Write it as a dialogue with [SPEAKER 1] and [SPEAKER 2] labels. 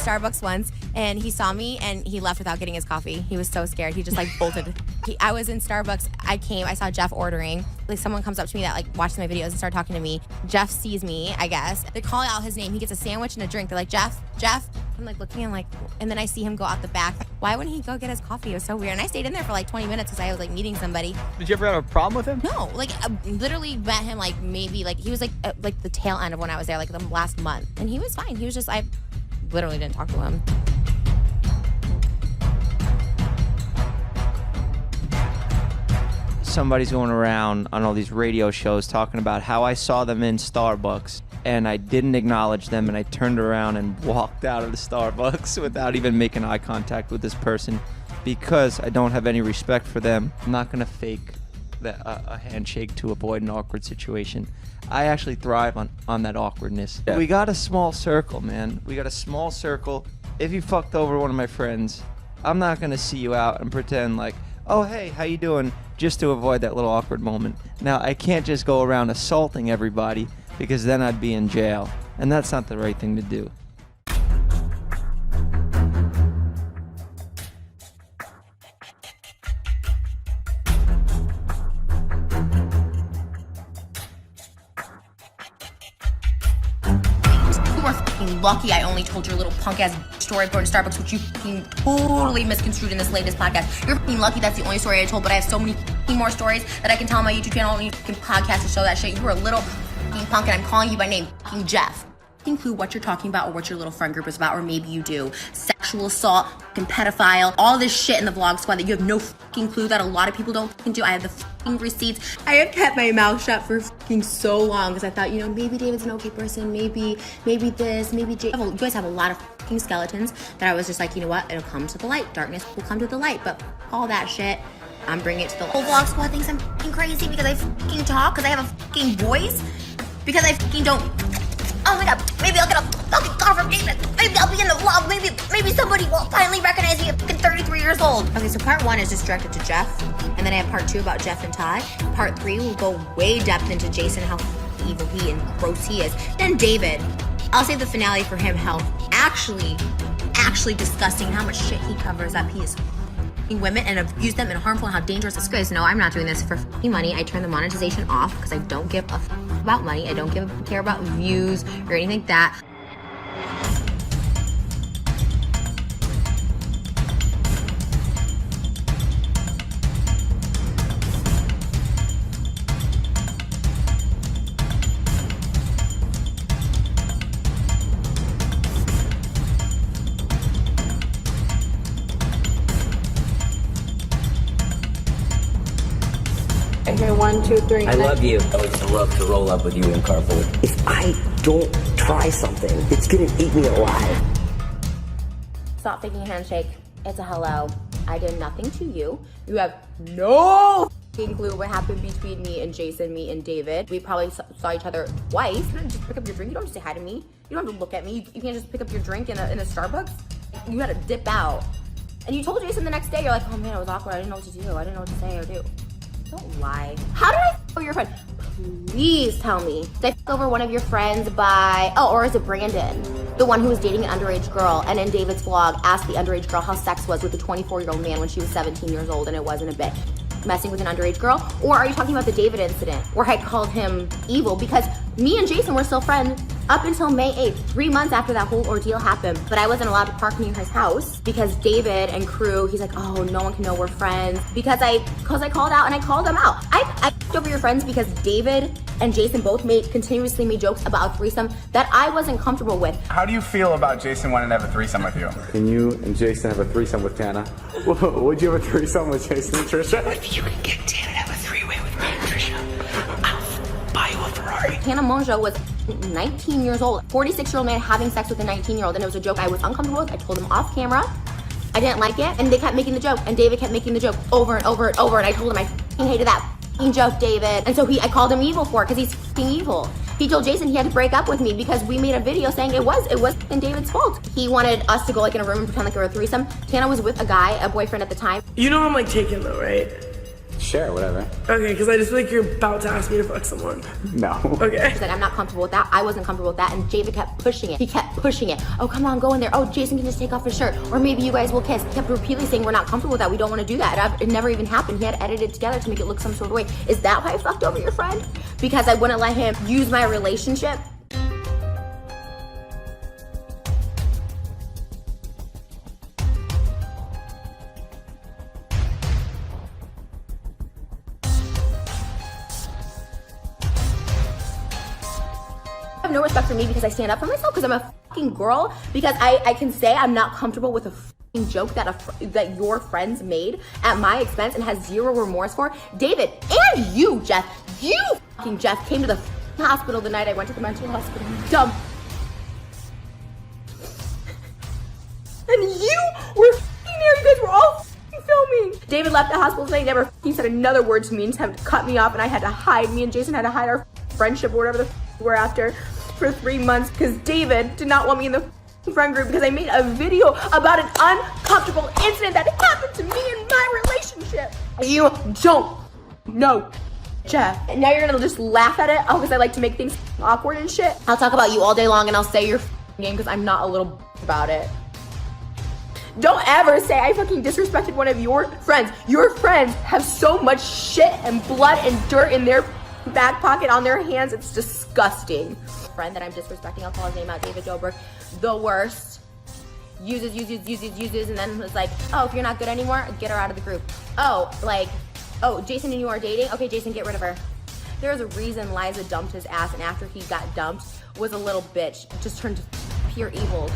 [SPEAKER 1] Starbucks once, and he saw me, and he left without getting his coffee. He was so scared. He just like bolted. I was in Starbucks. I saw Jeff ordering. Like someone comes up to me that like watched my videos and started talking to me. Jeff sees me, I guess. They call out his name. He gets a sandwich and a drink. They're like, Jeff. I'm like looking and like, and then I see him go out the back. Why wouldn't he go get his coffee? It was so weird. And I stayed in there for like 20 minutes because I was like meeting somebody.
[SPEAKER 2] Did you ever have a problem with him?
[SPEAKER 1] No, like I literally met him like maybe like he was like the tail end of when I was there, like the last month. And he was fine. He was just, I literally didn't talk to him.
[SPEAKER 3] Somebody's going around on all these radio shows talking about how I saw them in Starbucks and I didn't acknowledge them, and I turned around and walked out of the Starbucks without even making eye contact with this person because I don't have any respect for them. I'm not going to fake a handshake to avoid an awkward situation. I actually thrive on that awkwardness. Yeah. We got a small circle, man. We got a small circle. If you fucked over one of my friends, I'm not going to see you out and pretend like, oh, hey, how you doing? Just to avoid that little awkward moment. Now, I can't just go around assaulting everybody because then I'd be in jail. And that's not the right thing to do.
[SPEAKER 1] Lucky I only told your little punk ass story going to Starbucks, which you totally misconstrued in this latest podcast. You're lucky that's the only story I told, but I have so many more stories that I can tell on my YouTube channel and you can podcast to show that shit. You were a little punk and I'm calling you by name, Jeff. Clue what you're talking about or what your little friend group is about, or maybe you do. Sexual assault, pedophile, all this shit in the vlog squad that you have no clue that a lot of people don't do. I have the receipts. I have kept my mouth shut for so long because I thought, you know, maybe David's an okay person, maybe this, maybe Jay. You guys have a lot of skeletons that I was just like, you know what, it'll come to the light. Darkness will come to the light, but all that shit, I'm bringing it to the whole vlog squad thinks I'm crazy because I talk, because I have a voice, because I don't. Oh my god, maybe I'll get a fucking call from David. Maybe I'll be in the vlog. Maybe somebody will finally recognize me at fucking 33 years old. Okay, so part 1 is just directed to Jeff. And then I have part 2 about Jeff and Todd. Part 3 will go way depth into Jason, how evil he and gross he is. Then David, I'll save the finale for him, how actually disgusting, how much shit he covers up. He is women and abuse them and harmful and how dangerous this is. No, I'm not doing this for money. I turn the monetization off because I don't give a about money. I don't care about views or anything like that.
[SPEAKER 4] Okay, 1, 2, 3.
[SPEAKER 5] I love you. I would love to roll up with you in carpool. If I don't try something, it's gonna eat me alive.
[SPEAKER 1] Stop faking a handshake. It's a hello. I did nothing to you. You have no clue what happened between me and Jason, me and David. We probably saw each other twice. You don't just pick up your drink. You don't just say hi to me. You don't have to look at me. You can't just pick up your drink in a Starbucks. You had to dip out. And you told Jason the next day, you're like, oh man, it was awkward. I didn't know what to do. I didn't know what to say or do. Don't lie. How did I f over your friend? Please tell me. Did I f over one of your friends by, or is it Brandon? The one who was dating an underage girl and in David's vlog asked the underage girl how sex was with a 24-year-old man when she was 17 years old and it wasn't a bit. Messing with an underage girl? Or are you talking about the David incident where I called him evil? Because me and Jason were still friends up until May 8th, 3 months after that whole ordeal happened. But I wasn't allowed to park near his house because David and crew, he's like, oh, no one can know we're friends. Because I called out and I called them out. I f***ed over your friends because David and Jason both continuously made jokes about a threesome that I wasn't comfortable with.
[SPEAKER 2] How do you feel about Jason wanting to have a threesome with you?
[SPEAKER 6] Can you and Jason have a threesome with Tana? Would you have a threesome with Jason and Trisha?
[SPEAKER 5] If you can get Tana to have a three-way with me and Trisha, I'll buy you a Ferrari.
[SPEAKER 1] Tana Mongeau was 19 years old, 46-year-old man having sex with a 19-year-old, and it was a joke I was uncomfortable with. I told him off camera. I didn't like it, and they kept making the joke, and David kept making the joke over and over and over, and I told him I hated that joke, David. And so I called him evil for it, because he's evil. He told Jason he had to break up with me because we made a video saying it was David's fault. He wanted us to go like in a room and pretend like we were a threesome. Tana was with a boyfriend at the time.
[SPEAKER 7] You know I'm like taken though, right?
[SPEAKER 6] Sure, whatever.
[SPEAKER 4] Okay, because I just feel like you're about to ask me to fuck someone.
[SPEAKER 6] No.
[SPEAKER 4] Okay.
[SPEAKER 1] She's like, I'm not comfortable with that. I wasn't comfortable with that. And David kept pushing it. He kept pushing it. Oh, come on, go in there. Oh, Jason can just take off his shirt. Or maybe you guys will kiss. He kept repeatedly saying, we're not comfortable with that. We don't want to do that. It never even happened. He had edited together to make it look some sort of way. Is that why I fucked over your friend? Because I wouldn't let him use my relationship? Have no respect for me because I stand up for myself, because I'm a fucking girl, because I can say I'm not comfortable with a fucking joke that your friends made at my expense and has zero remorse for. David, and you, Jeff, you fucking Jeff came to the hospital the night I went to the mental hospital. Dumb. And you were fucking there. You guys were all fucking filming. David left the hospital today, never fucking said another word to me, and just had to cut me off, and I had to hide. Me and Jason had to hide our friendship or whatever the we're after for 3 months because David did not want me in the friend group because I made a video about an uncomfortable incident that happened to me in my relationship. You don't know, Jeff. And now you're gonna just laugh at it? Oh, because I like to make things awkward and shit? I'll talk about you all day long and I'll say your game because I'm not a little about it. Don't ever say I fucking disrespected one of your friends. Your friends have so much shit and blood and dirt in their back pocket on their hands. It's disgusting. Friend that I'm disrespecting, I'll call his name out, David Dobrik, the worst. Uses, and then was like, oh, if you're not good anymore, get her out of the group. Oh, like, oh, Jason and you are dating? Okay, Jason, get rid of her. There's a reason Liza dumped his ass, and after he got dumped, was a little bitch, just turned pure evil.